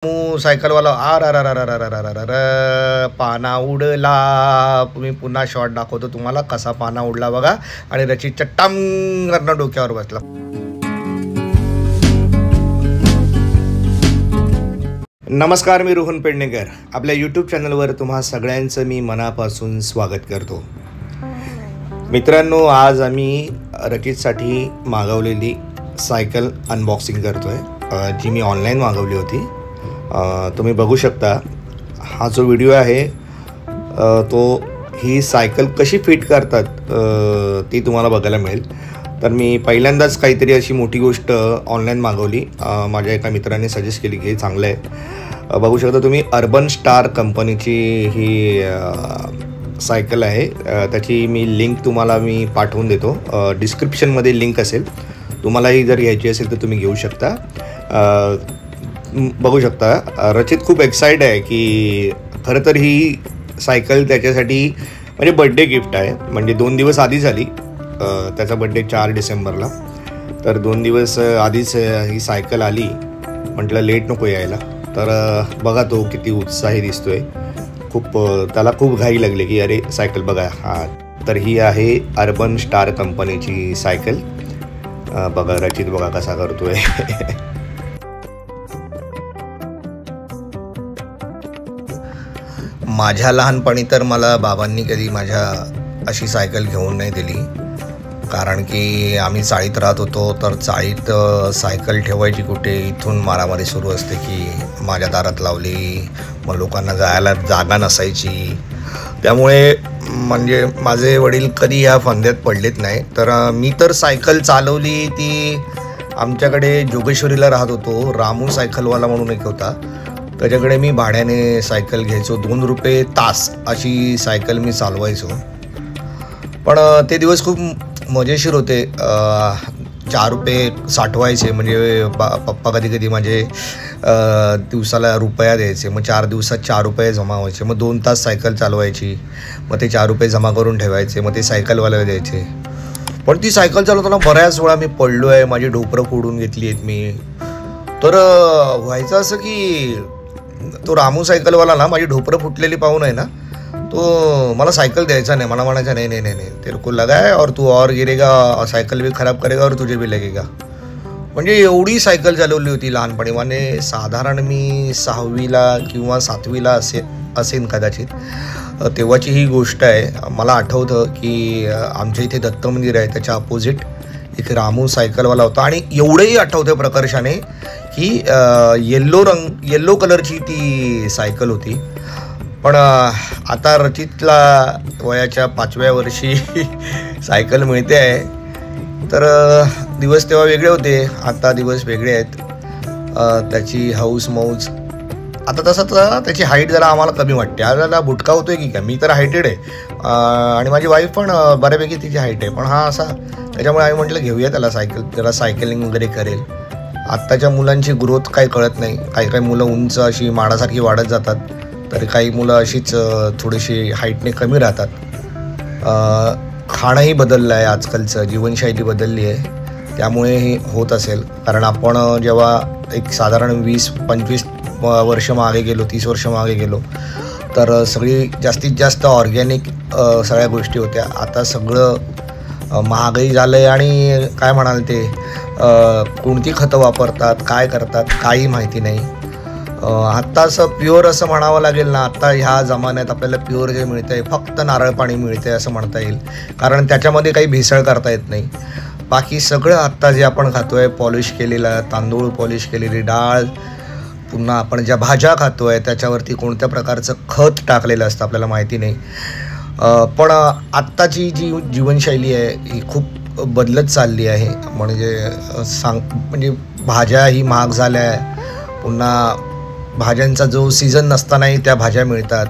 सायकलवाला पाना उडला. मी पुन्हा शॉट दाखवतो तुम्हाला कसा पाना उडला बघा. आणि रचितच्या टांगरनं डोक्यावर बसला. नमस्कार, मी रोहन पेडणेकर. आपल्या यूट्यूब चॅनलवर तुम्हा सगळ्यांचं मी मनापासून स्वागत करतो. मित्रांनो, आज आम्ही रचितसाठी मागवलेली सायकल अनबॉक्सिंग करतोय, जी मी ऑनलाईन मागवली होती. तुम्ही बघू शकता, हा जो व्हिडिओ आहे तो ही सायकल कशी फिट करतात ती तुम्हाला बघायला मिळेल. तर मी पहिल्यांदाच काहीतरी अशी मोठी गोष्ट ऑनलाईन मागवली. माझ्या एका मित्राने सजेस्ट केली की हे चांगलं आहे. बघू शकता तुम्ही, अर्बन स्टार कंपनीची ही सायकल आहे. त्याची मी लिंक तुम्हाला मी पाठवून देतो. डिस्क्रिप्शनमध्ये लिंक असेल. तुम्हालाही जर घ्यायची असेल तर तुम्ही घेऊ शकता. बघू शकता, रचित खूप एक्साइटेड आहे की खरं तर ही सायकल त्याच्यासाठी म्हणजे बड्डे गिफ्ट आहे. म्हणजे 2 दिवस आधी झाली. त्याचा बड्डे 4 डिसेंबरला. तर 2 दिवस आधीच ही सायकल आली. म्हटलं लेट नको यायला. तर बघा तो किती उत्साही दिसतोय. त्याला खूप घाई लागली की अरे सायकल बघा. तर ही आहे अर्बन स्टार कंपनीची सायकल. बघा रचित बघा कसा करतोय. माझ्या लहानपणी तर मला बाबांनी कधी माझ्या अशी सायकल घेऊन नाही दिली. कारण की आम्ही चाळीत राहत होतो. तर चाळीत सायकल ठेवायची कुठे, इथून मारामारी सुरू असते की माझ्या दारात लावली. मग लोकांना जायला जागा नसायची. त्यामुळे म्हणजे माझे वडील कधी या फंद्यात पडलेत नाही. तर मी तर सायकल चालवली ती आमच्याकडे जोगेश्वरीला राहत होतो. रामू सायकलवाला म्हणून एक होता. त्याच्याकडे मी भाड्याने सायकल घ्यायचो. 2 रुपये तास अशी सायकल मी चालवायचो. पण ते दिवस खूप मजेशीर होते. 4 रुपये साठवायचे. म्हणजे पप्पा कधी कधी माझे दिवसाला रुपया द्यायचे. मग 4 दिवसात 4 रुपये जमा व्हायचे. मग 2 तास सायकल चालवायची. मग ते 4 रुपये जमा करून ठेवायचे. मग ते सायकलवाल्याला द्यायचे. पण ती सायकल चालवताना बऱ्याच वेळा मी पडलो आहे. माझी ढोपरं फोडून घेतली आहेत मी. तर व्हायचं असं की तो रामू सायकलवाला ना माझी ढोपरं फुटलेली पाहून आहे ना, तो मला सायकल द्यायचा नाही. मला म्हणायचा नाही नाही नाही तेरे को लगा है और तू और गिरेगा, सायकल भी खराब करेगा और तुझे भी लगेगा. म्हणजे एवढी सायकल चालवली होती लहानपणी. म्हणजे साधारण मी 6वीला किंवा 7वीला असेन कदाचित. तेव्हाची ही गोष्ट आहे. मला आठवतं की आमच्या इथे दत्त मंदिर आहे, त्याच्या अपोजिट एक रामू सायकलवाला होता. आणि एवढंही आठवतं प्रकर्षाने की येल्लो कलरची ती सायकल होती. पण आता रचितला वयाच्या 5व्या वर्षी सायकल मिळते आहे. तर दिवस तेव्हा वेगळे होते, आता दिवस वेगळे आहेत. त्याची हौस मौज. आता तसं त्याची हाईट जरा आम्हाला कमी वाटते. आम्हाला बुटका होतोय की काय. मी तर हायटेड आहे आणि माझी वाईफ पण बऱ्यापैकी तिची हाईट आहे. पण हा असा, त्याच्यामुळे आम्ही म्हटलं घेऊया त्याला सायकल, त्याला सायकलिंग वगैरे करेल. आत्ताच्या मुलांची ग्रोथ काही कळत नाही. काही मुलं उंच अशी माडासारखी वाढत जातात, तर काही मुलं अशीच थोडीशी हाईटने कमी राहतात. खाणंही बदललं आहे, आजकालचं जीवनशैली बदलली आहे. त्यामुळे हे होत असेल. कारण आपण जेव्हा एक साधारण 20-25 वर्ष मागे गेलो, 30 वर्ष मागे गेलो, तर सगळी जास्तीत जास्त ऑर्गॅनिक सगळ्या गोष्टी होत्या. आता सगळं महागाई झालं आहे. आणि काय म्हणाल ते कोणती खतं वापरतात, काय करतात, काही माहिती नाही. आत्ता असं प्युअर असं म्हणावं लागेल ना. आत्ता ह्या जमान्यात आपल्याला प्युअर जे मिळतं आहे फक्त नारळ पाणी मिळतं आहे असं म्हणता येईल. कारण त्याच्यामध्ये काही भेसळ करता येत नाही. बाकी सगळं आत्ता जे आपण खातो आहे, पॉलिश केलेलं तांदूळ, पॉलिश केलेली डाळ, पुन्हा आपण ज्या भाज्या खातो आहे त्याच्यावरती कोणत्या प्रकारचं खत टाकलेलं असतं आपल्याला माहिती नाही. पण आत्ताची जी जीवनशैली आहे ही खूप बदलत चालली आहे. म्हणजे भाज्या ही महाग झाल्या आहे. पुन्हा भाज्यांचा जो सीझन नसतानाही त्या भाज्या मिळतात.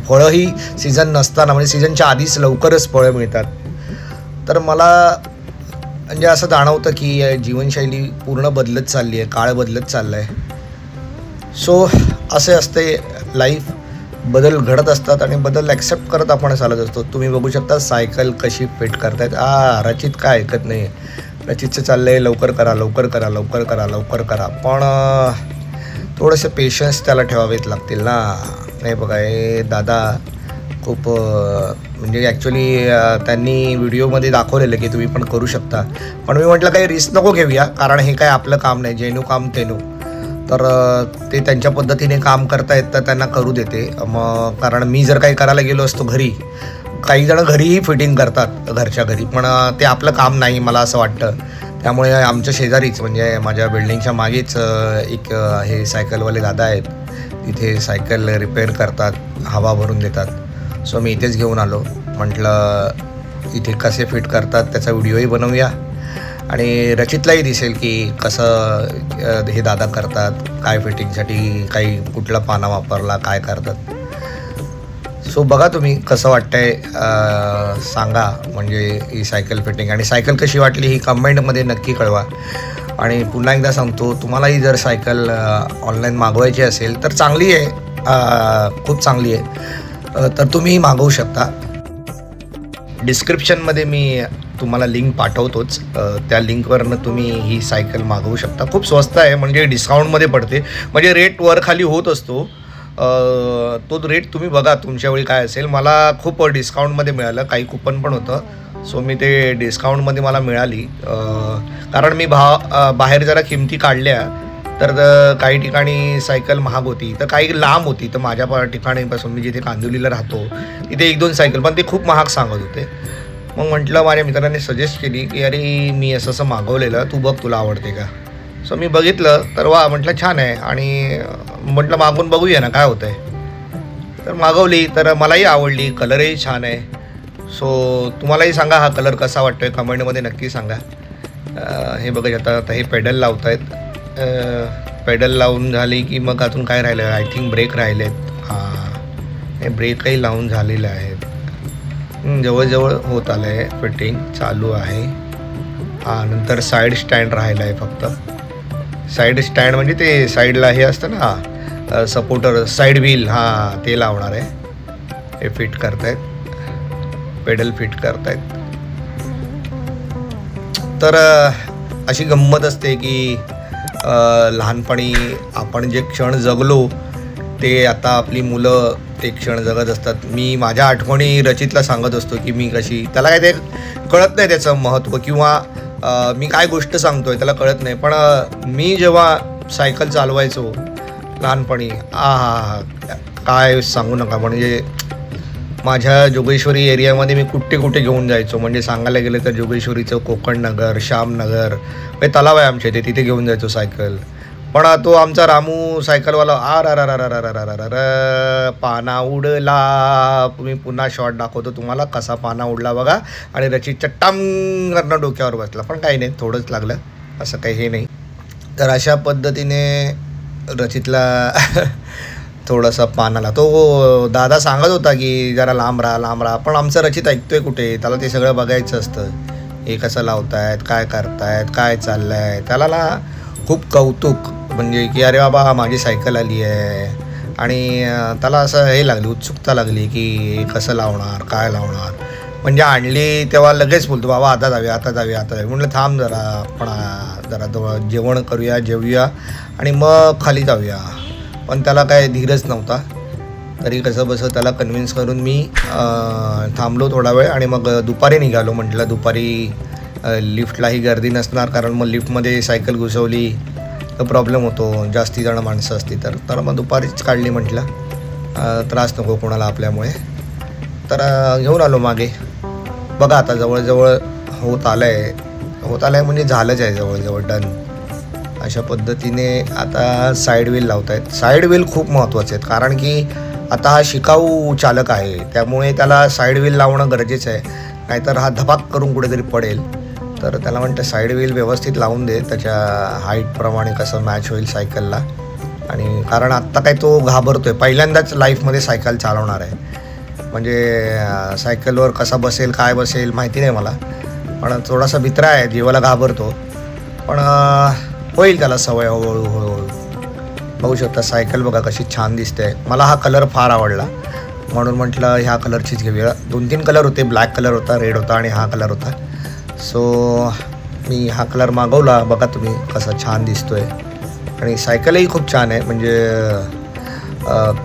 फळंही सीझन नसताना, म्हणजे सीझनच्या आधीच लवकरच फळं मिळतात. तर मला म्हणजे असं जाणवतं की जीवनशैली पूर्ण बदलत चालली आहे, काळ बदलत चालला आहे. सो असे असते लाईफ. बदल घडत असतात आणि बदल ॲक्सेप्ट करत आपण चालत असतो. तुम्ही बघू शकता सायकल कशी फिट करतायत. रचित काय ऐकत नाही. रचितचं चाललं आहे लवकर करा लवकर करा लवकर करा लवकर करा. पण थोडंसं पेशन्स त्याला ठेवावेच लागतील ना. नाही बघा हे दादा खूप म्हणजे ॲक्च्युली त्यांनी व्हिडिओमध्ये दाखवलेलं की तुम्ही पण करू शकता, पण मी म्हटलं काही रिस्क नको घेऊया, कारण हे काय आपलं काम नाही, जेनू काम तेनू. तर ते त्यांच्या पद्धतीने काम करतायत तर त्यांना करू देते. मग कारण मी जर काही करायला गेलो असतो घरी, काही जण घरीही फिटिंग करतात घरच्या घरी, पण ते आपलं काम नाही मला असं वाटतं. त्यामुळे आमच्या शेजारीच म्हणजे माझ्या बिल्डिंगच्या मागेच एक हे सायकलवाले दादा आहेत, तिथे सायकल रिपेअर करतात, हवा भरून देतात. सो मी इथेच घेऊन आलो. म्हटलं इथे कसे फिट करतात त्याचा व्हिडिओही बनवूया आणि रचितलाही दिसेल की कसं हे दादा करतात, काय फिटिंगसाठी काही कुठला पाना वापरला, काय करतात. सो बघा तुम्ही कसं वाटतंय सांगा, म्हणजे ही सायकल फिटिंग आणि सायकल कशी वाटली ही कमेंटमध्ये नक्की कळवा. आणि पुन्हा एकदा सांगतो, तुम्हालाही जर सायकल ऑनलाईन मागवायची असेल तर चांगली आहे, खूप चांगली आहे, तर तुम्ही मागवू शकता. डिस्क्रिप्शनमध्ये मी तुम्हाला लिंक पाठवतोच, त्या लिंकवरनं तुम्ही ही सायकल मागवू शकता. खूप स्वस्त आहे, म्हणजे डिस्काउंटमध्ये पडते, म्हणजे रेट वर खाली होत असतो. तो रेट तुम्ही बघा तुमच्या वेळी काय असेल. मला खूप डिस्काउंटमध्ये मिळालं, काही कुपन पण होतं, सो मी ते डिस्काउंटमध्ये मला मिळाली. कारण मी बाहेर जरा किमती काढल्या, तर काही ठिकाणी सायकल महाग होती, तर काही लांब होती. तर माझ्या ठिकाणीपासून मी जिथे कांदिवलीला राहतो तिथे 1-2 सायकल, पण ते खूप महाग सांगत होते. मग म्हटलं माझ्या मित्राने सजेस्ट केली की अरे मी असं मागवलेलं, तू बघ तुला आवडते का. सो मी बघितलं तर वा, म्हटलं छान आहे, आणि म्हटलं मागून बघूया ना काय होतं आहे. तर मागवली, तर मलाही आवडली, कलरही छान आहे. सो तुम्हालाही सांगा हा कलर कसा वाटतो आहे, कमेंटमध्ये नक्की सांगा. हे बघा आता हे पेडल लावत आहेत. पेडल लावून झाली की मग अजून काय राहिलं, आय थिंक ब्रेक राहिलेत. हां, हे ब्रेकही लावून झालेले आहेत. जवळजवळ होत आलं आहे, फिटिंग चालू आहे. हां, नंतर साईड स्टँड राहिलं आहे फक्त. साईड स्टँड म्हणजे ते साईडला हे असतं ना सपोर्टर, साईड व्हील, हां ते लावणार आहे. हे फिट करतायत, पेडल फिट करतायत. तर अशी गंमत असते की लहानपणी आपण जे क्षण जगलो ते आता आपली मुलं ते क्षण जगत असतात. मी माझ्या आठवणी रचितला सांगत असतो की मी कशी, त्याला काय ते कळत नाही त्याचं महत्त्व, किंवा मी काय गोष्ट सांगतो आहे त्याला कळत नाही, पण मी जेव्हा सायकल चालवायचो लहानपणी, काय सांगू नका. म्हणजे माझ्या जोगेश्वरी एरियामध्ये मी कुठे घेऊन जायचो. म्हणजे सांगायला गेलं तर जोगेश्वरीचं कोकणनगर, श्यामनगर हे तलाव आहे आमच्या इथे, तिथे घेऊन जायचो सायकल. पण तो आमचा रामू सायकलवाला पाना उडला. मी पुन्हा शॉट दाखवतो तुम्हाला कसा पाना उडला बघा. आणि रचितच्या टांगरनं डोक्यावर बसला, पण काही नाही, थोडंच लागलं, असं काही हे नाही. तर अशा पद्धतीने रचितला थोडासा पानाला तो दादा सांगत होता की जरा लांब राहा, पण आमचं रचित ऐकतोय कुठे, त्याला ते सगळं बघायचं असतं. हे कसं लावतायत, काय करतायत, काय चाललं आहे. त्याला ना खूप कौतुक, म्हणजे की अरे बाबा माझी सायकल आली आहे. आणि त्याला असं हे लागली, उत्सुकता लागली की कसं लावणार, काय लावणार. म्हणजे आणली तेव्हा लगेच बोलतो बाबा आता जाऊया. म्हटलं थांब जरा, आपण जरा जेवण करूया, जेवूया आणि मग खाली जाऊया. पण त्याला काय धीरच नव्हता. तरी कसं बसं त्याला कन्व्हिन्स करून मी थांबलो थोडा वेळ आणि मग दुपारी निघालो. म्हटलं दुपारी लिफ्टलाही गर्दी नसणार, कारण मग लिफ्टमध्ये सायकल घुसवली तर प्रॉब्लेम होतो, जास्ती जण माणसं असती तर मग दुपारीच काढली. म्हटलं त्रास नको कोणाला आपल्यामुळे. तर घेऊन आलो मागे. बघा आता जवळजवळ होत आलं आहे म्हणजे झालंच आहे जवळजवळ डन. अशा पद्धतीने आता साईड व्हील लावत आहेत. साईड व्हील खूप महत्त्वाचे आहेत, कारण की आता हा शिकाऊ चालक आहे, त्यामुळे त्याला साईड व्हील लावणं गरजेचं आहे. नाहीतर हा धपाक करून कुठेतरी पडेल. तर त्याला म्हणतं साईड व्हील व्यवस्थित लावून दे, त्याच्या हाईटप्रमाणे कसं मॅच होईल सायकलला. आणि कारण आत्ता काय तो घाबरतो आहे, पहिल्यांदाच लाईफमध्ये सायकल चालवणार आहे. म्हणजे सायकलवर कसा बसेल, काय बसेल माहिती नाही मला, पण थोडासा भित्रा आहे, जीवाला घाबरतो. पण होईल त्याला सवय हळूहळू. बघू शकता सायकल बघा कशी छान दिसते. मला हा कलर फार आवडला, म्हणून म्हटलं ह्या कलरचीच घेऊया. 2-3 कलर होते, ब्लॅक कलर होता, रेड होता आणि हा कलर होता. सो मी हा कलर मागवला. बघा तुम्ही कसा छान दिसतोय. आणि सायकलही खूप छान आहे. म्हणजे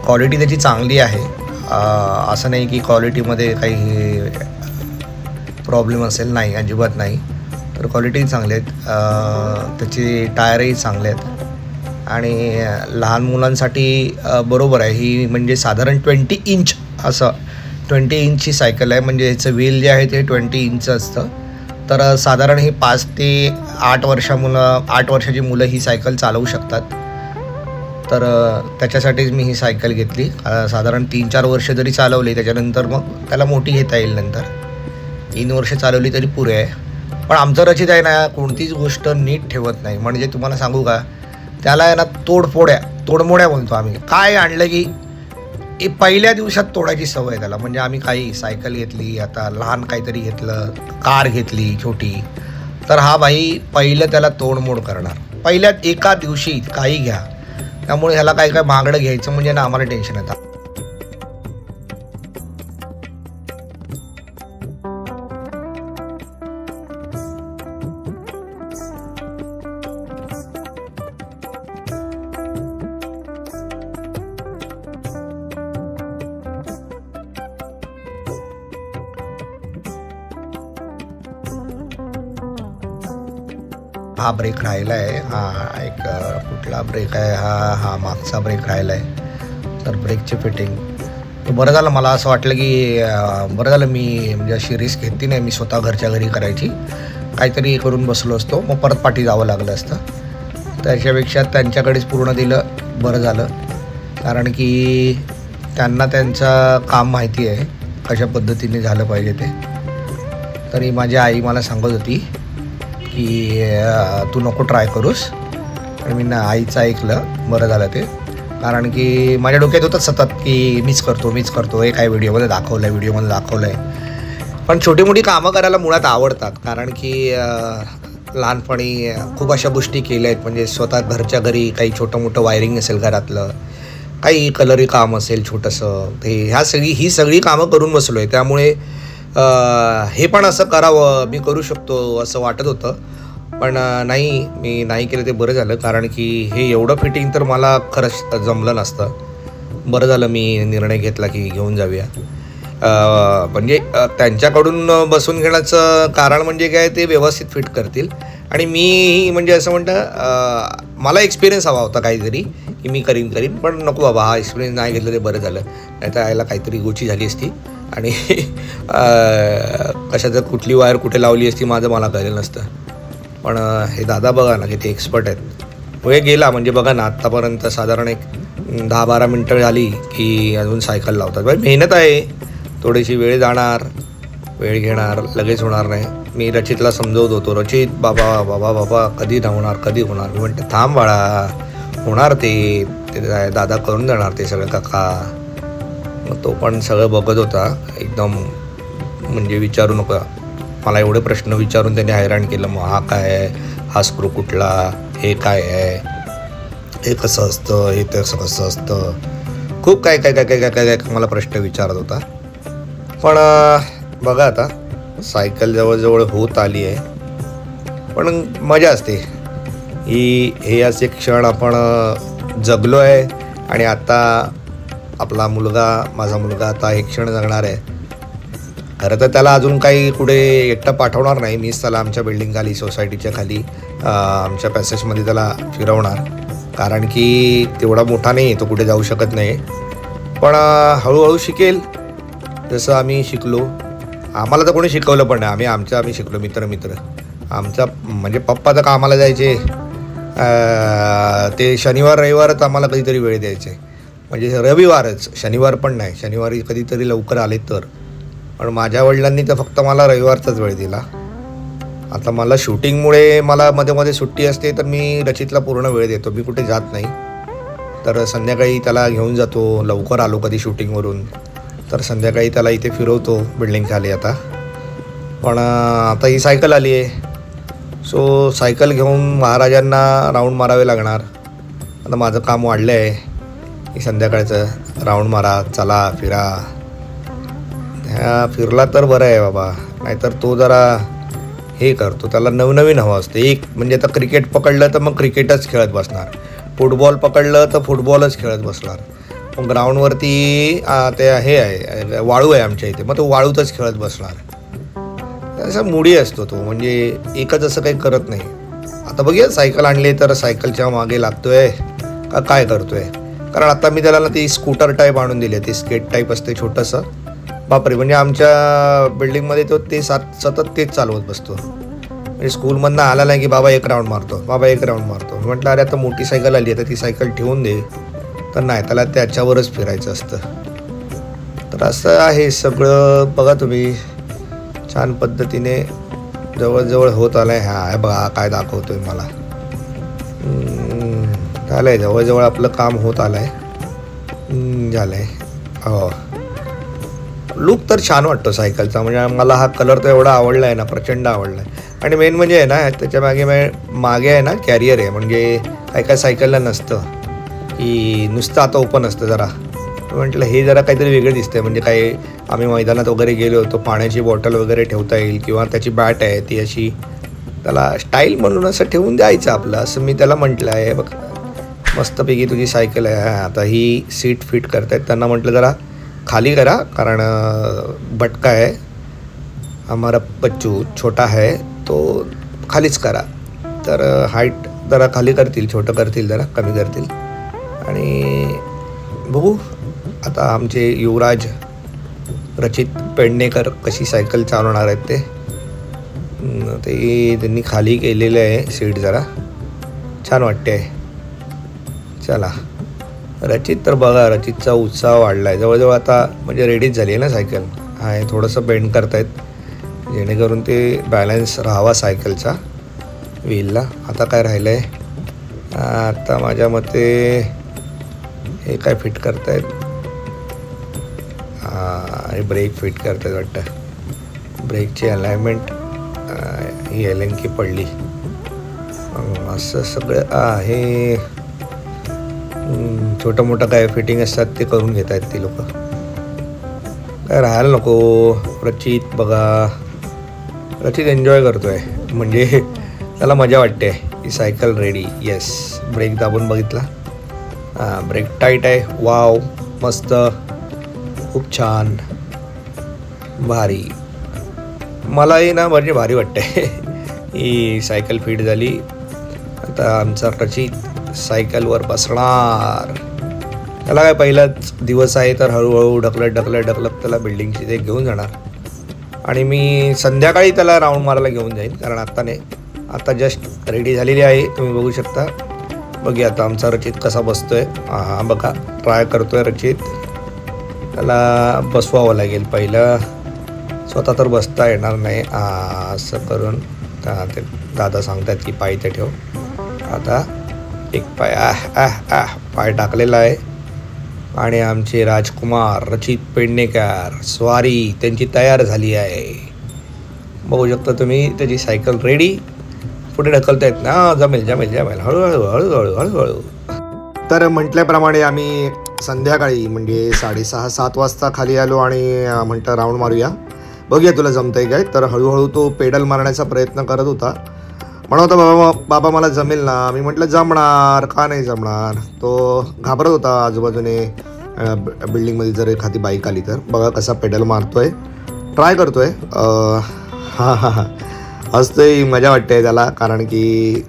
क्वालिटी त्याची चांगली आहे. असं नाही की क्वालिटीमध्ये काही प्रॉब्लेम असेल, नाही, अजिबात नाही. तर क्वालिटी चांगली आहेत. त्याचे टायरही चांगले आहेत आणि लहान मुलांसाठी बरोबर आहे ही. म्हणजे साधारण 20 इंच असं 20 इंचची सायकल आहे. म्हणजे ह्याचं व्हील जे आहे ते 20 इंच असतं. तर साधारण ही 5 ते 8 वर्षाची मुलं ही सायकल चालवू शकतात. तर त्याच्यासाठीच मी ही सायकल घेतली. साधारण 3-4 वर्ष जरी चालवली त्याच्यानंतर मग त्याला मोठी घेता येईल. नंतर 3 वर्ष चालवली तरी पुरे आहे. पण आमचं रचित आहे ना, कोणतीच गोष्ट नीट ठेवत नाही. म्हणजे तुम्हाला सांगू का, त्याला आहे ना तोडमोड्या म्हणतो आम्ही. काय आणलं की पहिल्या दिवसात तोडायची सवय त्याला. म्हणजे आम्ही काही सायकल घेतली, आता लहान काहीतरी घेतलं, कार घेतली छोटी, तर हा भाई पहिलं त्याला तोडमोड करणार पहिल्यात एका दिवशी. काही घ्या. त्यामुळे ह्याला काय महागडं घ्यायचं म्हणजे ना आम्हाला टेन्शन येतं. हा ब्रेक राहिला आहे. हा एक कुठला ब्रेक आहे, हा मागचा ब्रेक राहिला आहे. तर ब्रेकची फिटिंग तर बरं झालं. मला असं वाटलं की बरं झालं मी म्हणजे अशी रिस्क घेतली नाही. मी स्वतः घरच्या घरी करायची, काहीतरी करून बसलो असतो, मग परत पाठी जावं लागलं असतं. त्याच्यापेक्षा त्यांच्याकडेच पूर्ण दिलं बरं झालं. कारण की त्यांना त्यांचं काम माहिती आहे, कशा पद्धतीने झालं पाहिजे ते. तरी माझी आई मला सांगत होती की तू नको ट्राय करूस. आणि मी आईचं ऐकलं, बरं झालं ते. कारण की माझ्या डोक्यात होतं सतत की मीच करतो, हे काय व्हिडिओमध्ये दाखवलं आहे. पण छोटी मोठी कामं करायला मुळात आवडतात. कारण की लहानपणी खूप अशा गोष्टी केल्या आहेत. म्हणजे स्वतः घरच्या घरी काही छोटं मोठं वायरिंग असेल घरातलं, काही कलरी काम असेल छोटंसं, ते ही सगळी कामं करून बसलो आहे. त्यामुळे हे पण असं करावं, मी करू शकतो असं वाटत होतं. पण मी नाही केलं ते बरं झालं. कारण की हे एवढं फिटिंग तर मला खरंच जमलं नसतं. बरं झालं मी निर्णय घेतला की घेऊन जाऊया. म्हणजे त्यांच्याकडून बसून घेण्याचं कारण म्हणजे काय, ते व्यवस्थित फिट करतील. आणि मी म्हणजे असं म्हणतं मला एक्सपिरियन्स हवा होता काहीतरी की मी करीन. पण नको बाबा, हा एक्सपिरियन्स नाही घेतलं ते बरं झालं. नाही तर यायला काहीतरी गोची झाली असती आणि कशाचं कुठली वायर कुठे लावली असती मला कळलं नसतं. पण हे दादा बघा ना किती एक्सपर्ट आहेत. वेळ गेला म्हणजे बघा ना, आत्तापर्यंत साधारण एक 10-12 मिनटं झाली की अजून सायकल लावतात. बाई मेहनत आहे, थोडीशी वेळ जाणार, वेळ घेणार, लगेच होणार नाही. मी रचितला समजवत होतो, रचित बाबा कधी होणार. मी म्हणते थांब बाळा, होणार ते दादा करून देणार ते सगळं काका. मग तो पण सगळं बघत होता एकदम. म्हणजे विचारू नका, मला एवढे प्रश्न विचारून त्याने हैराण केलं. मग हा काय आहे, हा स्क्रू कुठला, हे काय आहे, हे कसं असतं, हे कसं असतं, खूप काय मला प्रश्न विचारत होता. पण बघा आता सायकल जवळजवळ होत आली आहे. पण मजा असते हे असे क्षण आपण जगलो आहे. आणि आता माझा मुलगा आता हे क्षण जगणार आहे. खरं तर त्याला अजून काही कुठे एकटं पाठवणार नाही. मीच त्याला आमच्या बिल्डिंग खाली, सोसायटीच्या खाली, आमच्या पॅसेजमध्ये त्याला फिरवणार. कारण की तेवढा मोठा नाही, तो कुठे जाऊ शकत नाही. पण हळूहळू शिकेल जसं आम्ही शिकलो. आम्हाला तर कोणी शिकवलं पण नाही, आम्ही शिकलो. मित्र आमचा म्हणजे पप्पा तर कामाला जायचे, ते शनिवार रविवारच आम्हाला कधीतरी वेळ द्यायचे. म्हणजे रविवारच, शनिवार पण नाही. शनिवारी कधीतरी लवकर आले तर. पण माझ्या वडिलांनी तर फक्त मला रविवारचाच वेळ दिला. आता मला शूटिंगमुळे मला मध्ये सुट्टी असते, तर मी रचितला पूर्ण वेळ देतो. मी कुठे जात नाही. तर संध्याकाळी त्याला घेऊन जातो. लवकर आलो कधी शूटिंगवरून तर संध्याकाळी त्याला इथे फिरवतो बिल्डिंग खाली. आता पण आता ही सायकल आली आहे, सो सायकल घेऊन महाराजांना राऊंड मारावे लागणार. आता माझं काम वाढलं आहे की संध्याकाळचं राऊंड मारा, चला फिरा. फिरला तर बरं आहे बाबा, नाहीतर तो जरा हे करतो, त्याला नवनवीन हवं असतं. एक म्हणजे आता क्रिकेट पकडलं तर मग क्रिकेटच खेळत बसणार. फुटबॉल पकडलं तर फुटबॉलच खेळत बसणार. मग ग्राउंडवरती ते हे आहे, वाळू आहे आमच्या इथे, मग तो वाळूतच खेळत बसणार. असा मुडी असतो तो, म्हणजे एकच असं काही करत नाही. आता बघूया सायकल आणली तर सायकलच्या मागे लागतोय का काय करतोय. कारण आता मी त्याला ती स्कूटर टाईप आणून दिली आहे, ती स्केट टाईप असते छोटंसं. बापरे, म्हणजे आमच्या बिल्डिंगमध्ये तो ते सतत तेच चालवत बसतो. म्हणजे स्कूलमधनं आला नाही की बाबा एक राऊंड मारतो, बाबा एक राऊंड मारतो. म्हटलं अरे आता मोठी सायकल आली आहे तर ती सायकल ठेवून दे. तर नाही, त्याला त्याच्यावरच फिरायचं असतं. तर असं आहे सगळं. बघा तुम्ही, छान पद्धतीने जवळजवळ होत आलं आहे. हा बघा काय दाखवतोय मला. झालं आहे, जवळजवळ आपलं काम होत आलं आहे. झालं आहे. हो, लुक तर छान वाटतो सायकलचा. म्हणजे मला हा कलर तर एवढा आवडला आहे ना, प्रचंड आवडला आहे. आणि मेन म्हणजे आहे ना, त्याच्या मागे आहे ना कॅरियर आहे. म्हणजे काय सायकलला नसतं की नुसतं आता ओपन असतं. जरा म्हटलं हे जरा काहीतरी वेगळं दिसतंय. म्हणजे काही आम्ही मैदानात वगैरे गेलो होतो, पाण्याची बॉटल वगैरे ठेवता येईल, किंवा त्याची बॅट आहे ती अशी त्याला स्टाईल म्हणून असं ठेवून द्यायचं आपलं, असं मी त्याला म्हटलं आहे. बघ मस्तपैकी तुझी सायकल आहे. आता ही सीट फिट करतायत, त्यांना म्हटलं जरा खाली करा, कारण बटका आहे, हमारा बच्चू छोटा है तो खालीच करा. तर हाईट जरा खाली करतील, छोटं करतील, जरा कमी करतील. आणि बघू आता आमचे युवराज रचित पेडणेकर कशी सायकल चालवणार आहेत ते त्यांनी खाली केलेलं आहे सीट. जरा छान वाटते आहे. चला रचित तर बघा, रचितचा उत्साह वाढला आहे. जवळजवळ आता म्हणजे रेडीच झाली आहे ना सायकल. हा थोडंसं बेंड करतायत जेणेकरून ते बॅलन्स राहावा सायकलचा व्हीलला. आता काय राहिलं आहे, आता माझ्या मते हे काय फिट करतायत, आणि ब्रेक फिट करतायत वाटतं. ब्रेकची अलाइनमेंट ही एलंकी पडली. असं सगळं आहे. छोटं मोठं काय फिटिंग असतात ते करून घेत आहेत ती लोक. काय राहायला नको. रचित बघा, रचित एन्जॉय करतोय, म्हणजे त्याला मजा वाटते. ही सायकल रेडी. येस, ब्रेक दाबून बघितला, ब्रेक टाईट आहे. वाव, मस्त, खूप छान, भारी. मलाही ना म्हणजे भारी वाटते. ही सायकल फिट झाली. आता आमचा रचित सायकलवर बसणार. त्याला काय पहिलाच दिवस आहे, तर हळूहळू ढकलत त्याला बिल्डिंगची ते घेऊन जाणार. आणि मी संध्याकाळी त्याला राऊंड मारायला घेऊन जाईन, कारण आत्ता नाही, आता जस्ट रेडी झालेली आहे, तुम्ही बघू शकता. बघूया आता आमचा रचित कसा बसतोय. हा बघा, ट्राय करतोय रचित. त्याला बसवावं लागेल पहिलं, स्वतः तर बसता येणार नाही. असं करून ते दादा सांगतात की पाय ते ठेव. आता एक पाय टाकलेला आहे. आणि आमचे राजकुमार रचित पेडणेकर स्वारी त्यांची तयार झाली आहे. बघू शकता तुम्ही, त्याची सायकल रेडी. पुढे ढकलतायत ना. जमेल हळूहळू. तर म्हटल्याप्रमाणे आम्ही संध्याकाळी म्हणजे 6:30-7 वाजता खाली आलो आणि म्हटलं राऊंड मारूया, बघूया तुला जमतंय काय. तर हळूहळू तो पेडल मारण्याचा प्रयत्न करत होता. म्हणत होता बाबा मला जमेल ना. मी म्हटलं जमणार, का नाही जमणार. तो घाबरत होता आजूबाजूने बिल्डिंगमध्ये जर एखादी बाईक आली तर. बघा कसा पेडल मारतोय, ट्राय करतोय. हसतोय, मजा वाटते त्याला, कारण की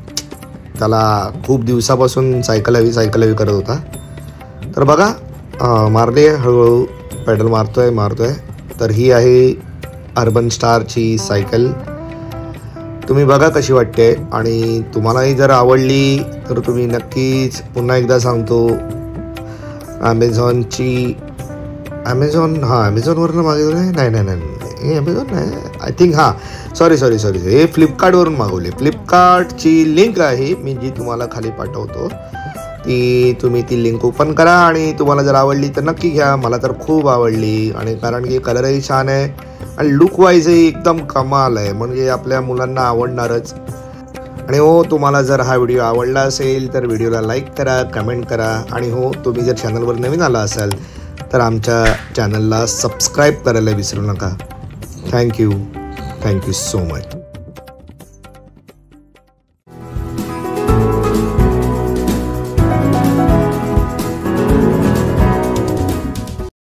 त्याला खूप दिवसापासून सायकल हवी करत होता. तर बघा मारले, हळूहळू पेडल मारतोय. तर ही आहे अर्बन स्टारची सायकल. तुम्ही बघा कशी वाटते. आणि तुम्हालाही जर आवडली तर तुम्ही नक्कीच, पुन्हा एकदा सांगतो, ॲमेझॉनवरून मागवलं नाही, ॲमेझॉन नाही, आय थिंक. सॉरी, हे फ्लिपकार्टवरून मागवले. फ्लिपकार्टची लिंक आहे मी जी तुम्हाला खाली पाठवतो, तुम्ही ती लिंक ओपन करा. आणि तुम्हाला जर आवडली तर नक्की घ्या. मला तर खूप आवडली, आणि कारण की कलरही छान आहे आणि लुकवाईजही एकदम कमाल आहे, म्हणजे आपल्या मुलांना आवडणारच. आणि हो, तुम्हाला जर हा व्हिडिओ आवडला असेल तर व्हिडिओला लाईक करा, कमेंट करा. आणि हो, तुम्ही जर चॅनलवर नवीन आला असाल तर आमच्या चॅनलला सबस्क्राईब करायला विसरू नका. Thank you so much.